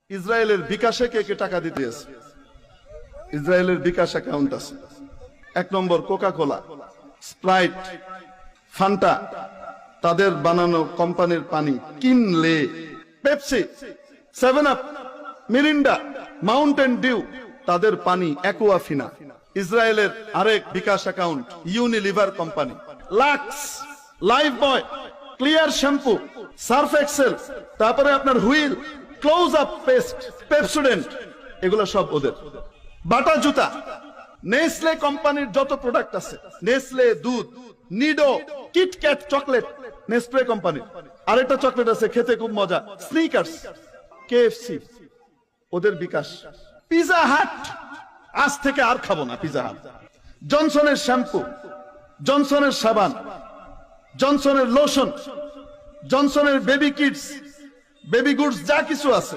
ইসরায়েলের বিকাশে কে কে টাকা দিতে আছে? ইসরায়েলের বিকাশ অ্যাকাউন্ট আছে। 1 নম্বর কোকা কোলা, স্প্রাইট, ফান্টা, তাদের বানানো কোম্পানির পানি কিনলে, Pepsi, 7 up, Mirinda, Mountain Dew, তাদের পানি অ্যাকুয়াফিনা। ইসরায়েলের আরেক bKash account Unilever company, Lux, Lifebuoy, Clear shampoo, Surf Excel, তারপরে আপনার Wheel, Close Up paste, Pepsodent, এগুলো সব ওদের। বাটা জুতা, নেসলে কোম্পানির যত প্রোডাক্ট আছে, নেসলে দুধ, নিডো, কিটক্যাট চকলেট, নেসপ্রে কোম্পানি। আরেকটা চকলেট আছে খেতে খুব মজা, স্নিকার্স, কেএফসি, ওদের বিকাশ। পিজা হাট, আজ থেকে আর খাবো না পিজা হাট। জনসনের শ্যাম্পু, জনসনের সাবান, জনসনের লোশন, জনসনের বেবি কিডস, বেবি গুডস, যা কিছু আছে